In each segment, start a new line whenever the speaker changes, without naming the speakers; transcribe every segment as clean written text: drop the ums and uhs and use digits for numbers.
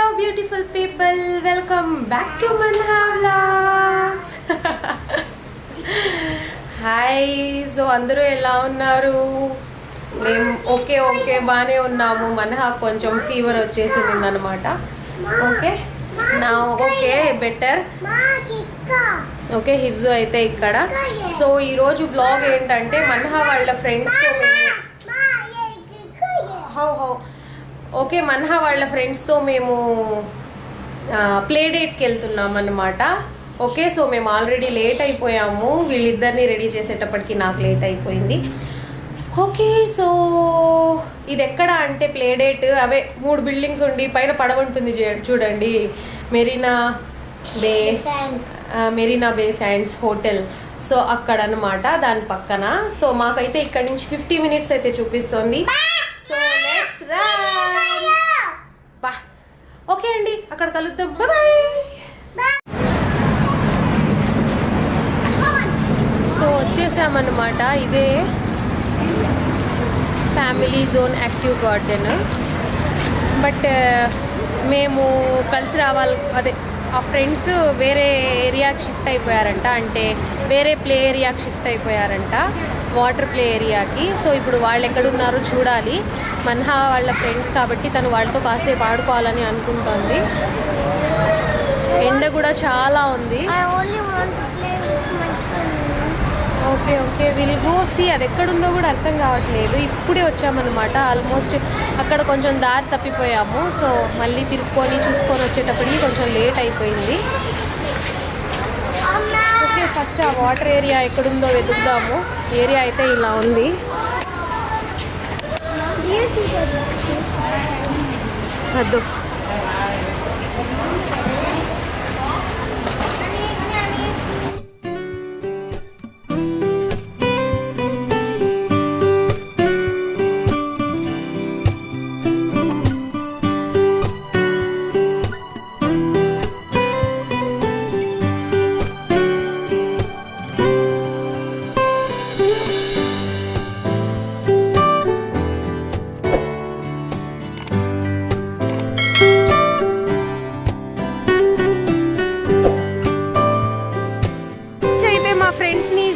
Hello beautiful people, welcome back to Manha Vlogs. Hi, so అందరూ ఎలా ఉన్నారు? మేము ఓకే బానే ఉన్నాము. మనహా కొంచెం ఫీవర్ వచ్చేసింది అన్నమాట. Okay now okay better. Okay హివ్జు అయితే ఇక్కడ. సో ఈరోజు వ్లాగ్ ఏంటంటే మనహా వాళ్ళ ఫ్రెండ్స్తో ఓకే మనహా వాళ్ళ ఫ్రెండ్స్తో మేము ప్లే డేట్కి వెళ్తున్నాం అన్నమాట. ఓకే సో మేము ఆల్రెడీ లేట్ అయిపోయాము. వీళ్ళిద్దరిని రెడీ చేసేటప్పటికి నాకు లేట్ అయిపోయింది. ఓకే సో ఇది ఎక్కడ అంటే ప్లే డేట్ అవే 3 బిల్డింగ్స్ ఉండి పైన పడవ ఉంటుంది చూడండి, మెరీనా బే శాండ్స్ హోటల్. సో అక్కడ అనమాట, దాని పక్కన. సో మాకైతే ఇక్కడ నుంచి 50 మినిట్స్ అయితే చూపిస్తుంది. So let's run. బా ఓకే అండి, అక్కడ కలుద్దాం. బాయ్. సో వచ్చేసామన్నమాట. ఇదే family zone active garden. But మేము కలిసి రావాలి, అదే ఆ ఫ్రెండ్స్ వేరే ఏరియాకి షిఫ్ట్ అయిపోయారంట, అంటే వేరే ప్లే ఏరియాకి షిఫ్ట్ అయిపోయారంట, వాటర్ ప్లే ఏరియాకి. సో ఇప్పుడు వాళ్ళు ఎక్కడున్నారో చూడాలి. మనహా వాళ్ళ ఫ్రెండ్స్ కాబట్టి తను వాళ్ళతో కాసేపు ఆడుకోవాలని అనుకుంటుంది. ఎండ కూడా చాలా ఉంది. Okay will go see. అది ఎక్కడుందో కూడా అర్థం కావట్లేదు. ఇప్పుడే వచ్చామన్నమాట. ఆల్మోస్ట్ అక్కడ కొంచెం దారి తప్పిపోయాము. సో మళ్ళీ తిరుక్కొని చూసుకొని వచ్చేటప్పటికి కొంచెం లేట్ అయిపోయింది. ఓకే ఫస్ట్ ఆ వాటర్ ఏరియా ఎక్కడుందో వెతుకుదాము. ఏరియా అయితే ఇలా ఉంది. అద్దు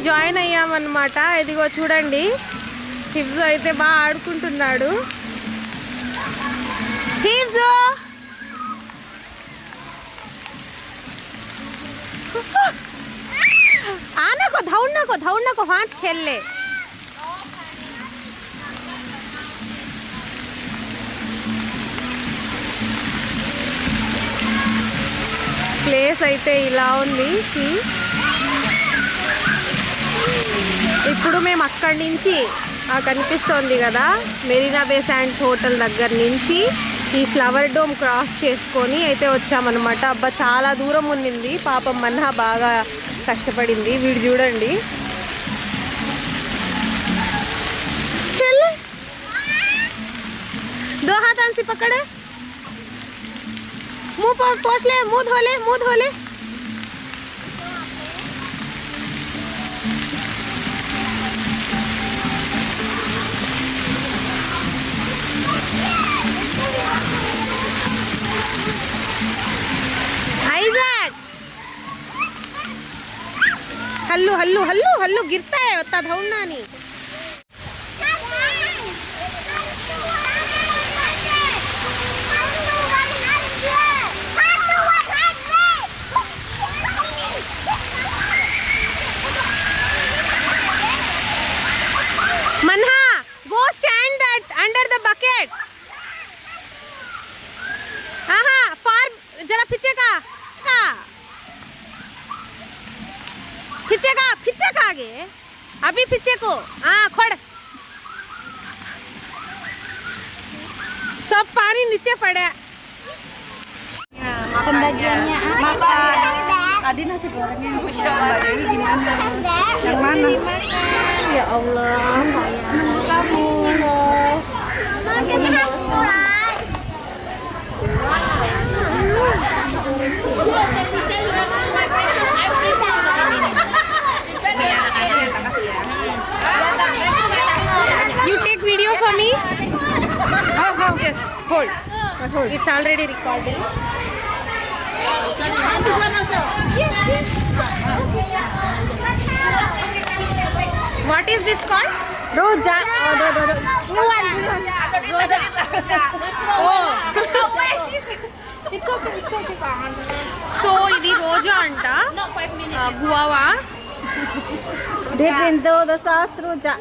జాయిన్ అయ్యామన్నమాట. ఇదిగో చూడండి, హివ్జు అయితే బాగా ఆడుకుంటున్నాడు. హివ్జు ఆనకో దౌడ్నకో హాంచ్ ఖేల్లే. ప్లేస్ అయితే ఇలా ఉంది. ఇప్పుడు మేము అక్కడి నుంచి కనిపిస్తోంది కదా మెరీనా బే శాండ్స్ హోటల్ దగ్గర నుంచి ఈ ఫ్లవర్ డోమ్ క్రాస్ చేసుకొని అయితే వచ్చామన్నమాట. అబ్బా చాలా దూరం ఉన్నింది. పాపం మనహా బాగా కష్టపడింది. వీడు చూడండి, దో హాత్ ఆన్సి పక్కడే, मुंह पोछ ले, मुंह धो ले. हल्लू गिरता है, उतना दौड़ना नहीं. Manha, go stand that under the bucket. far जरा पीछे का आगे, अभी पीछे को. खोड़. सब पानी नीचे पड़ा.
Pembagiannya masak. Tadi nasi gorengnya Mbak Dewi gimana? Yang mana? Ya Allah, sayang. Kamu.
You take video for me? How just hold. It's already recording. What is this called?
Rojak.
Oh. So ఇది రోజా అంట guava
Dip into the sauce rojak.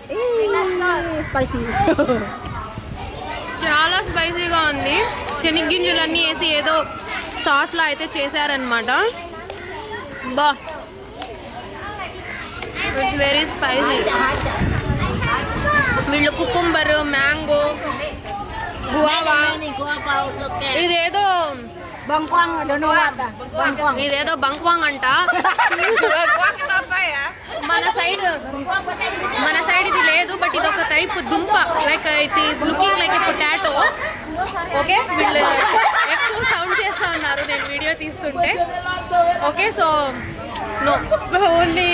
Spicy.
చాలా స్పైసీగా ఉంది. శనగ్గింజలన్నీ వేసి ఏదో సాస్లా అయితే చేశారనమాట. బా ఇట్స్ వెరీ స్పైసీ. వీళ్ళు కుకుంబర్, మ్యాంగో, గువావా, ఇదేదో
Bangkwang, I don't know what. Bangkwang.
ఇదేదో బంక్వాంగ్ అంట. మన సైడ్ ఇది లేదు, బట్ ఇది ఒక టైప్ దుంప. Like it is looking like a potato. Okay, వీళ్ళు ఎక్కువ సౌండ్ చేస్తూ ఉన్నారు నేను వీడియో తీస్తుంటే. Okay, so no, only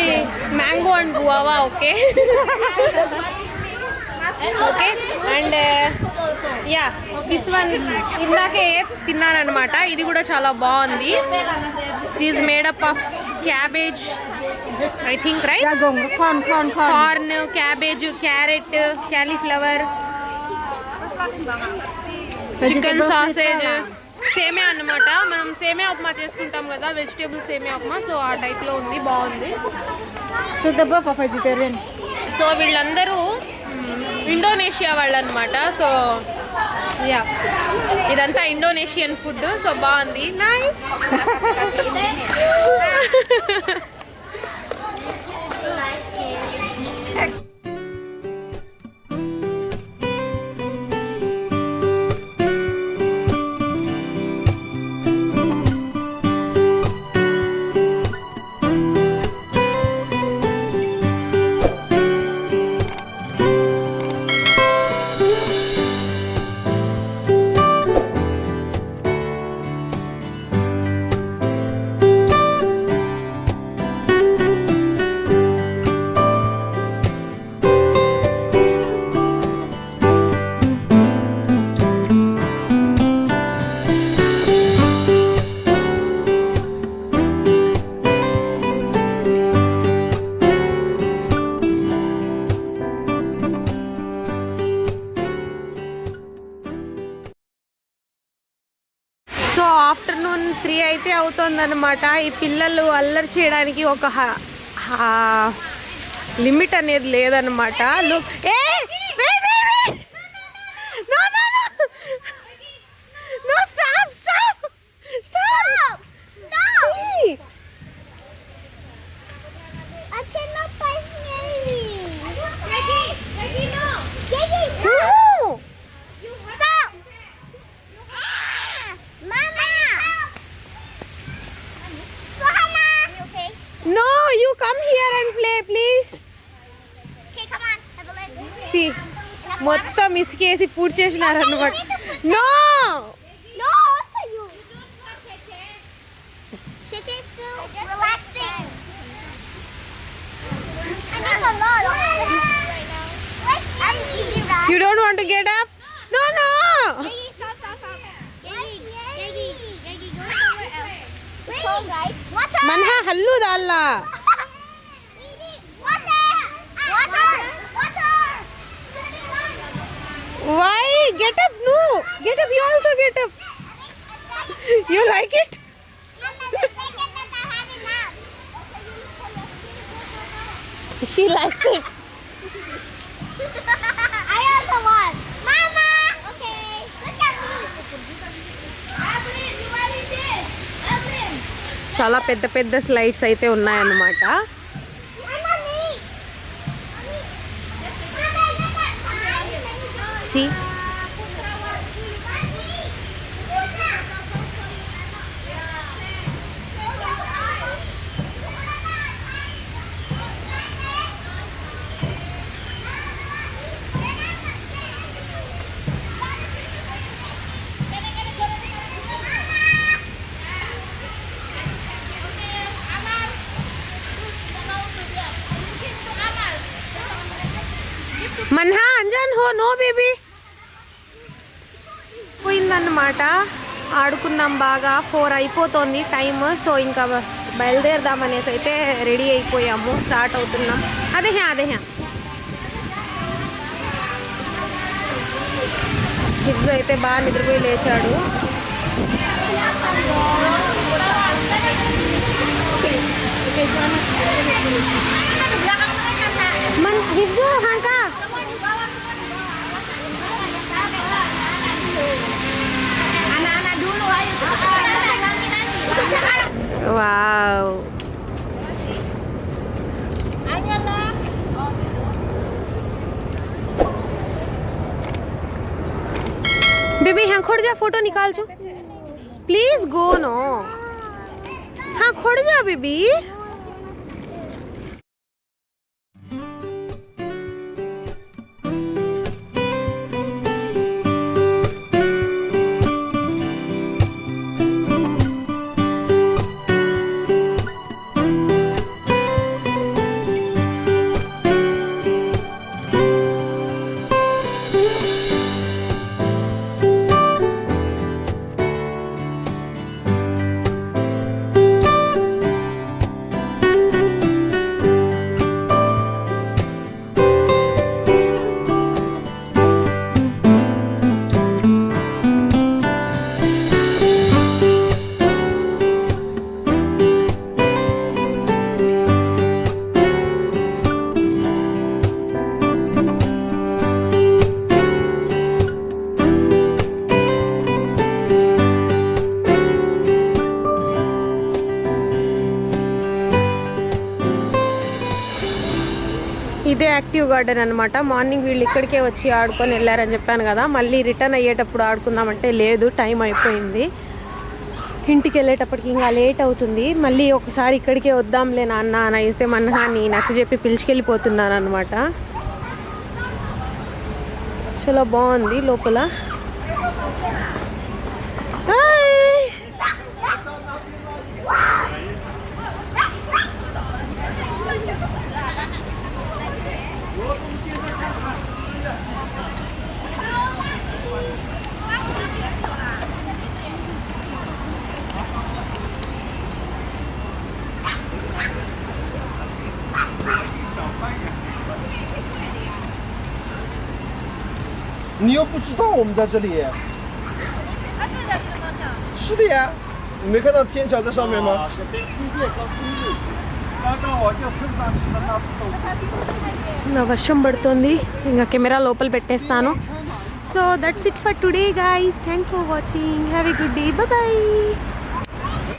mango and guava. Okay okay, and yeah this one ఇందాకే తిన్నానమాట. ఇది కూడా చాలా బాగుంది. Is made up of cabbage, I think, right? Corn, cabbage, carrot, cauliflower, chicken sausage, సేమియా అన్నమాట. మనం సేమియా ఉప్మా చేసుకుంటాం కదా, వెజిటేబుల్ సేమియా ఉప్మా. సో ఆ టైప్లో ఉంది, బాగుంది.
Suitable for vegetarian.
సో వీళ్ళందరూ ఇండోనేషియా వాళ్ళు అనమాట. సో యా ఇదంతా ఇండోనేషియన్ ఫుడ్. సో బాగుంది, నైస్. సో ఆఫ్టర్నూన్ 3 అయితే అవుతుందన్నమాట. ఈ పిల్లలు అల్లరి చేయడానికి ఒక లిమిట్ అనేది లేదన్నమాట. No, you come here and play, please.
Okay, come on. Have a look.
See, మొత్తం ఇసుకేసి పూర్తి చేసినారు అన్నమాట. No.
No, for you. Sit is still relaxing. I make a lot of right now. I'm easy, right?
You don't want to get up? No, no.
Yagi, stop. Yagi, go somewhere else. Wait. Cold, right? Water.
Manha hallu dalla.
Water.
Why? Get up, no. Get up, you also get up. You like it? She likes it.
I also want. Mama. Okay. Look at me. Evelyn, you already did. Evelyn.
చాలా పెద్ద పెద్ద slides అయితే ఉన్నాయన్నమాట. See? Manha, Anjan ho, no baby. పోయిందన్నమాట. అన్నమాట. ఆడుకున్నాం బాగా. 4 అయిపోతుంది time. So ఇంకా బయలుదేరదామనేసి అయితే రెడీ అయిపోయాము. స్టార్ట్ అవుతున్నాం. అదే హిగ్స్ అయితే బాగా నిద్రపోయి లేచాడు. మన హిగ్స్ హాంకా
Anak-anak dulu ayo.
Wow.
Ayo lah.
Baby हाँ खोड़ जा, फोटो निकाल जो प्लीज. Go no. हाँ खोड़ जा बेबी. ఇదే యాక్టివ్ గార్డెన్ అనమాట. మార్నింగ్ వీళ్ళు ఇక్కడికే వచ్చి ఆడుకొని వెళ్ళారని చెప్పాను కదా. మళ్ళీ రిటర్న్ అయ్యేటప్పుడు ఆడుకుందామంటే లేదు, టైం అయిపోయింది. ఇంటికి వెళ్ళేటప్పటికి ఇంకా లేట్ అవుతుంది. మళ్ళీ ఒకసారి ఇక్కడికే వద్దాంలే నాన్న అని అయితే మన్నహాన్ని నచ్చజెప్పి పిలిచికెళ్ళిపోతున్నాను అనమాట. చాలా బాగుంది లోపల.
你又不知道我们在这里。是的呀，你没看到天桥在上面吗？నా
వర్షం పడుతుంది. ఇంకా కెమెరా లోపల పెట్టేస్తాను. So that's it for today guys. Thanks for watching. Have a good day. Bye.